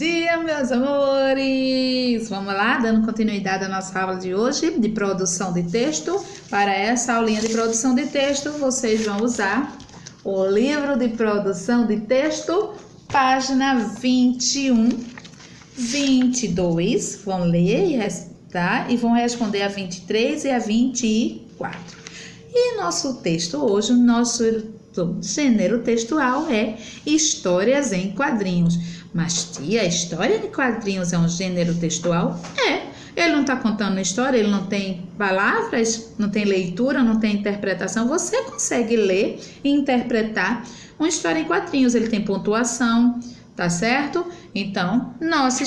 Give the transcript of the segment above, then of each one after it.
dia, meus amores! Vamos lá, dando continuidade à nossa aula de hoje de produção de texto. Para essa aulinha de produção de texto, vocês vão usar o livro de produção de texto, página 21, 22. Vão ler e recitar e vão responder a 23 e a 24. E nosso texto hoje, nosso gênero textual é histórias em quadrinhos. Mas tia, história em quadrinhos é um gênero textual? É. Ele não está contando história, ele não tem palavras, não tem leitura, não tem interpretação. Você consegue ler e interpretar uma história em quadrinhos. Ele tem pontuação, tá certo? Então, nossa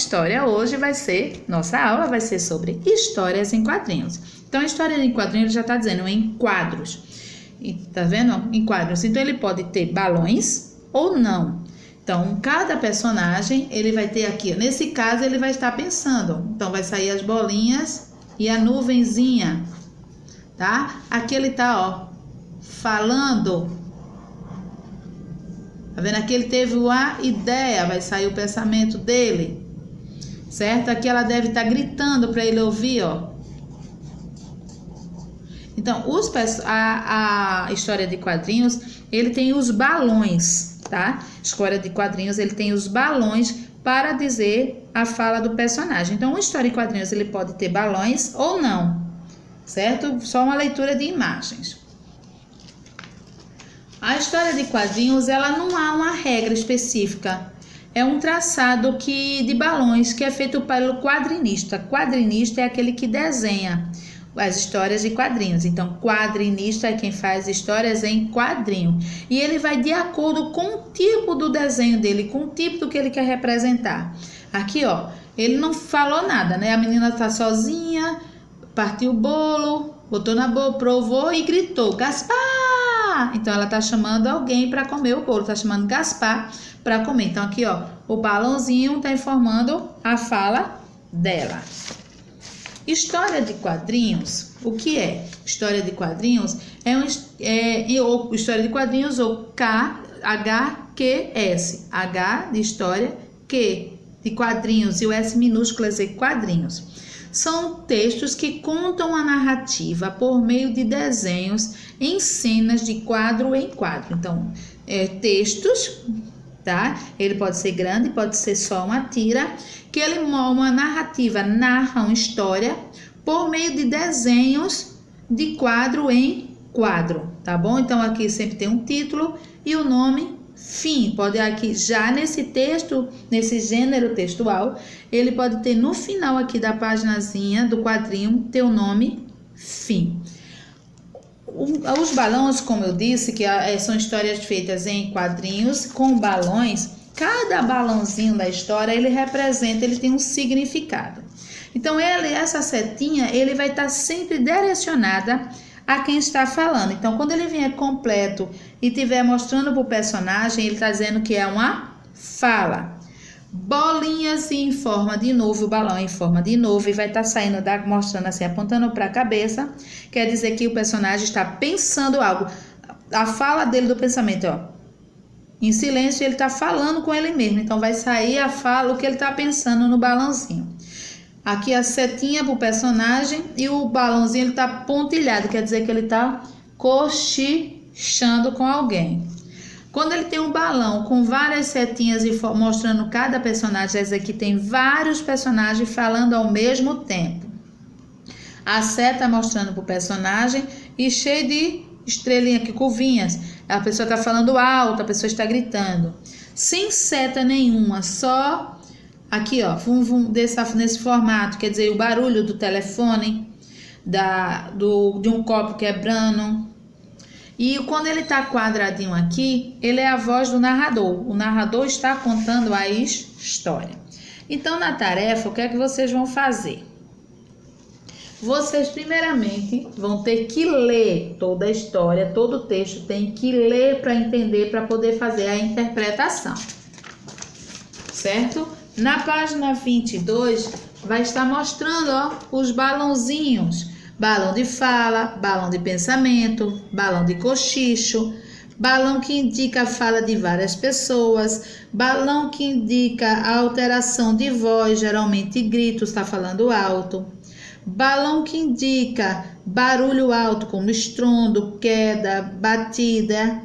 aula vai ser sobre histórias em quadrinhos. Então, a história em quadrinhos já está dizendo em quadros. E, tá vendo? Em quadros. Então, ele pode ter balões ou não. Então, cada personagem, ele vai ter aqui, ó, nesse caso, ele vai estar pensando. Então, vai sair as bolinhas e a nuvenzinha, tá? Aqui ele tá, ó, falando. Tá vendo? Aqui ele teve a ideia, vai sair o pensamento dele, certo? Aqui ela deve estar gritando para ele ouvir, ó. Então, a história de quadrinhos, ele tem os balões, tá? História de quadrinhos, ele tem os balões para dizer a fala do personagem. Então, uma história em quadrinhos, ele pode ter balões ou não, certo? Só uma leitura de imagens. A história de quadrinhos, ela não há uma regra específica. É um traçado de balões que é feito pelo quadrinista. Quadrinista é aquele que desenha as histórias de quadrinhos. Então, quadrinista é quem faz histórias em quadrinho. E ele vai de acordo com o tipo do desenho dele, com o tipo do que ele quer representar. Aqui, ó, ele não falou nada, né? A menina tá sozinha, partiu o bolo, botou na boca, provou e gritou: Gaspar! Então, ela tá chamando alguém para comer o bolo, tá chamando Gaspar para comer. Então, aqui, ó, o balãozinho tá informando a fala dela. História de quadrinhos, o que é? História de quadrinhos ou história de quadrinhos ou HQS. H de história, Q de quadrinhos e o S minúsculo é quadrinhos. São textos que contam a narrativa por meio de desenhos em cenas de quadro em quadro. Então, textos, tá? Ele pode ser grande, pode ser só uma tira, que ele uma narrativa, narra uma história por meio de desenhos de quadro em quadro, tá bom? Então, aqui sempre tem um título e o nome fim. Pode aqui, já nesse texto, nesse gênero textual, ele pode ter no final aqui da paginazinha do quadrinho, ter o nome fim. Os balões, como eu disse, que são histórias feitas em quadrinhos com balões. Cada balãozinho da história, ele tem um significado. Então, essa setinha, ele vai estar sempre direcionada a quem está falando. Então, quando ele vier completo e estiver mostrando para o personagem, ele está dizendo que é uma fala. Bolinhas em forma de novo, o balão em forma de novo, e vai estar saindo, mostrando assim, apontando para a cabeça. Quer dizer que o personagem está pensando algo. A fala dele do pensamento, ó. Em silêncio, ele está falando com ele mesmo. Então, vai sair a fala, o que ele está pensando no balãozinho. Aqui a setinha para o personagem e o balãozinho está pontilhado. Quer dizer que ele está cochichando com alguém. Quando ele tem um balão com várias setinhas e mostrando cada personagem, quer dizer que tem vários personagens falando ao mesmo tempo. A seta mostrando para o personagem e cheio de estrelinha aqui, curvinhas. A pessoa está falando alto, a pessoa está gritando. Sem seta nenhuma, só aqui, ó, nesse formato, quer dizer, o barulho do telefone, de um copo quebrando. E quando ele está quadradinho aqui, ele é a voz do narrador. O narrador está contando a história. Então, na tarefa, o que é que vocês vão fazer? Vocês, primeiramente, vão ter que ler toda a história, todo o texto, tem que ler para entender, para poder fazer a interpretação, certo? Na página 22, vai estar mostrando, ó, os balãozinhos. Balão de fala, balão de pensamento, balão de cochicho, balão que indica a fala de várias pessoas, balão que indica a alteração de voz, geralmente gritos, está falando alto, balão que indica barulho alto, como estrondo, queda, batida,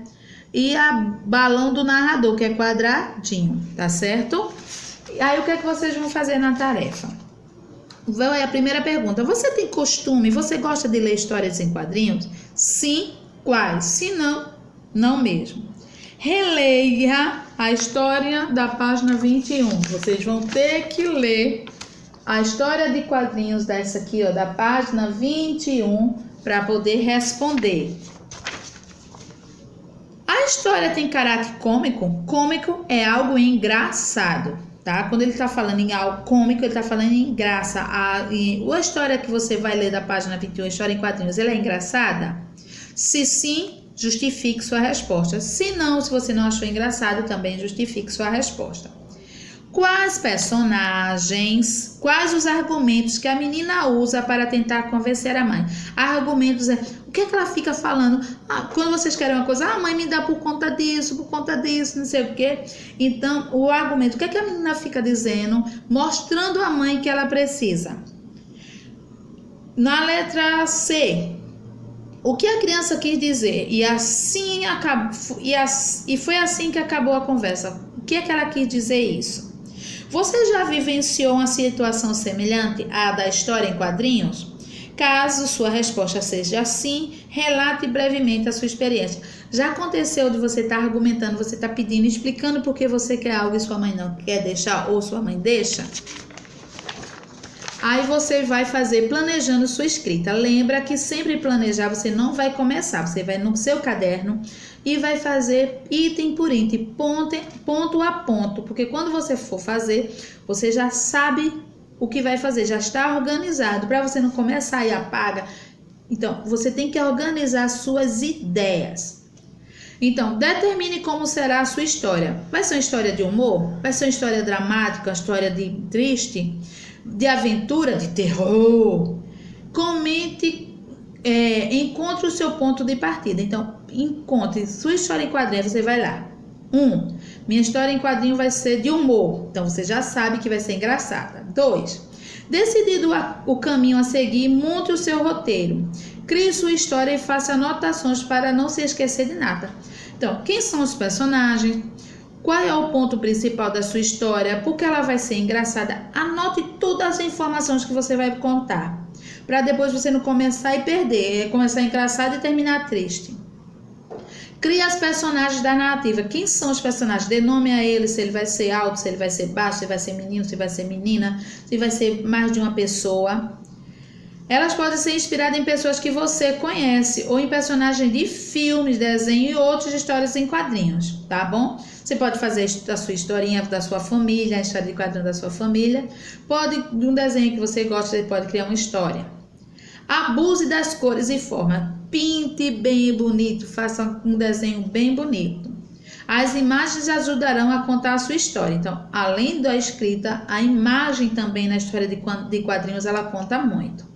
e a balão do narrador, que é quadradinho, tá certo? E aí, o que é que vocês vão fazer na tarefa? Vai a primeira pergunta. Você tem costume, você gosta de ler histórias em quadrinhos? Sim, quais? Se não, não mesmo. Releia a história da página 21. Vocês vão ter que ler a história de quadrinhos dessa aqui, ó, da página 21, para poder responder. A história tem caráter cômico? Cômico é algo engraçado, tá? Quando ele tá falando em algo cômico, ele tá falando em graça. A história que você vai ler da página 21, história em quadrinhos, ela é engraçada? Se sim, justifique sua resposta. Se não, se você não achou engraçado, também justifique sua resposta. Quais personagens, quais os argumentos que a menina usa para tentar convencer a mãe? Argumentos é, o que é que ela fica falando? Quando vocês querem uma coisa, mãe, me dá por conta disso, não sei o quê. Então, o argumento, o que é que a menina fica dizendo? Mostrando à mãe que ela precisa. Na letra C, o que a criança quis dizer? E foi assim que acabou a conversa. O que é que ela quis dizer isso? Você já vivenciou uma situação semelhante à da história em quadrinhos? Caso sua resposta seja sim, relate brevemente a sua experiência. Já aconteceu de você estar argumentando, você estar pedindo, explicando por que você quer algo e sua mãe não quer deixar ou sua mãe deixa? Aí você vai fazer planejando sua escrita. Lembra que sempre planejar você não vai começar. Você vai no seu caderno e vai fazer item por item, ponto a ponto. Porque quando você for fazer, você já sabe o que vai fazer, já está organizado. Para você não começar e apaga. Então, você tem que organizar suas ideias. Então, determine como será a sua história. Vai ser uma história de humor? Vai ser uma história dramática, uma história de triste? De aventura, de terror? Comente, encontre o seu ponto de partida. Então, encontre sua história em quadrinho, você vai lá. Minha história em quadrinho vai ser de humor. Então, você já sabe que vai ser engraçada. 2, decidido o caminho a seguir, monte o seu roteiro. Crie sua história e faça anotações para não se esquecer de nada. Então, quem são os personagens? Qual é o ponto principal da sua história? Por que ela vai ser engraçada? Anote todas as informações que você vai contar, para depois você não começar e perder, começar engraçado e terminar triste. Crie as personagens da narrativa. Quem são os personagens? Dê nome a eles, se ele vai ser alto, se ele vai ser baixo, se vai ser menino, se vai ser menina, se vai ser mais de uma pessoa. Elas podem ser inspiradas em pessoas que você conhece ou em personagens de filmes, desenho e outras histórias em quadrinhos, tá bom? Você pode fazer a sua historinha da sua família, a história de quadrinho da sua família. Pode, de um desenho que você gosta, você pode criar uma história. Abuse das cores e formas. Pinte bem bonito, faça um desenho bem bonito. As imagens ajudarão a contar a sua história. Então, além da escrita, a imagem também na história de quadrinhos, ela conta muito.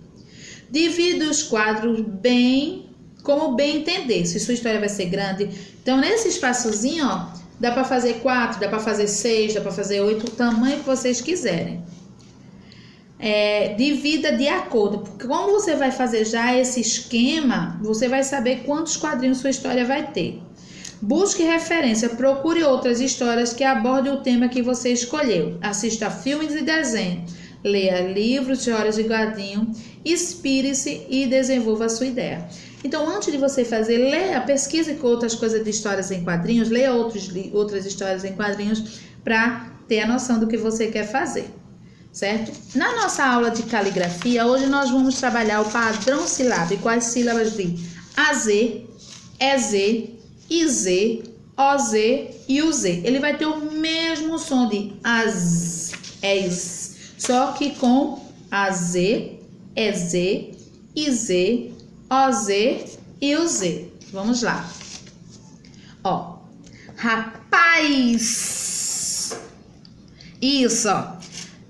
Divida os quadros bem, como bem entender, se sua história vai ser grande. Então, nesse espaçozinho, ó, dá para fazer 4, dá para fazer 6, dá para fazer 8, o tamanho que vocês quiserem. Divida de acordo, porque como você vai fazer já esse esquema, você vai saber quantos quadrinhos sua história vai ter. Busque referência, procure outras histórias que abordem o tema que você escolheu. Assista filmes e desenhos. Leia livros, histórias de quadrinho, inspire-se e desenvolva a sua ideia. Então, antes de você fazer, leia, pesquise com outras coisas de histórias em quadrinhos, leia outras histórias em quadrinhos para ter a noção do que você quer fazer, certo? Na nossa aula de caligrafia, hoje nós vamos trabalhar o padrão silábico, as sílabas de AZ, EZ, IZ, OZ e UZ. Ele vai ter o mesmo som de AZ, EZ, só que com AZ, EZ, IZ, OZ e UZ. Vamos lá. Ó, rapaz. Isso, ó.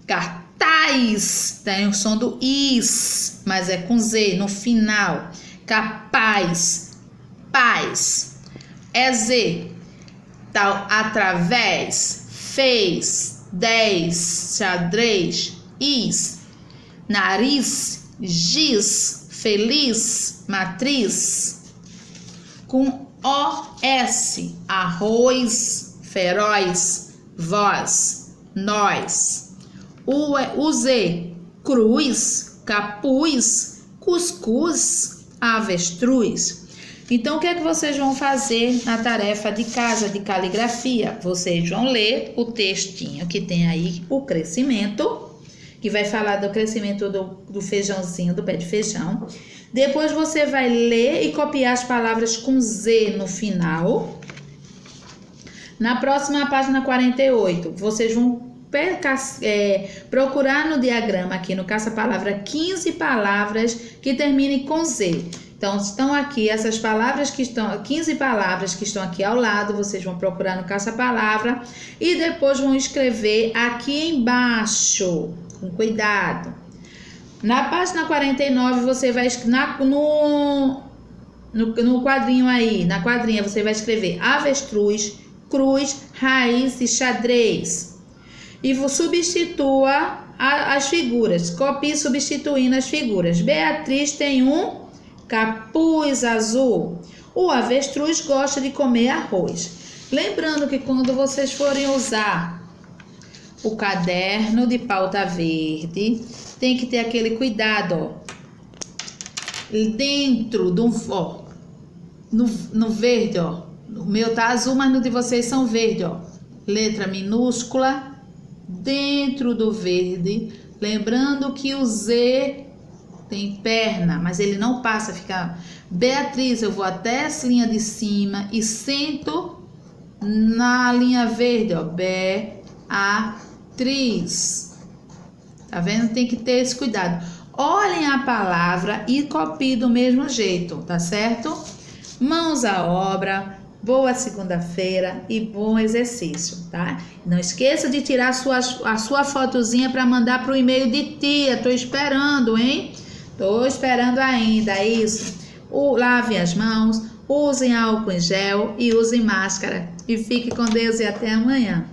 Cartaz. Tem o som do is, mas é com Z no final. Capaz. Paz. é Z. Tal, através, fez, 10, xadrez, is, nariz, giz, feliz, matriz. Com OS, arroz, feroz, voz, nós. O Z, cruz, capuz, cuscuz, avestruz. Então, o que é que vocês vão fazer na tarefa de casa de caligrafia? Vocês vão ler o textinho que tem aí, o crescimento, que vai falar do crescimento do feijãozinho, do pé de feijão. Depois você vai ler e copiar as palavras com Z no final. Na próxima página 48, vocês vão procurar no diagrama aqui no caça-palavra 15 palavras que terminem com Z. Então, estão aqui essas palavras 15 palavras que estão aqui ao lado, vocês vão procurar no caça-palavra e depois vão escrever aqui embaixo, com cuidado. Na página 49, você vai no quadrinho aí, na quadrinha, você vai escrever avestruz, cruz, raiz e xadrez. E substitua as figuras, copie substituindo as figuras. Beatriz tem um capuz azul. O avestruz gosta de comer arroz. Lembrando que quando vocês forem usar o caderno de pauta verde, tem que ter aquele cuidado, ó. Dentro do no verde, ó. O meu tá azul, mas no de vocês são verde, ó. Letra minúscula dentro do verde. Lembrando que o Z tem perna, mas ele não passa, fica... Beatriz, eu vou até essa linha de cima e sento na linha verde, ó. Beatriz. Tá vendo? Tem que ter esse cuidado. Olhem a palavra e copiem do mesmo jeito, tá certo? Mãos à obra. Boa segunda-feira e bom exercício, tá? Não esqueça de tirar a sua fotozinha para mandar pro e-mail de tia. Tô esperando, hein? Tô esperando ainda, é isso. Lavem as mãos, usem álcool em gel e usem máscara. E fique com Deus e até amanhã.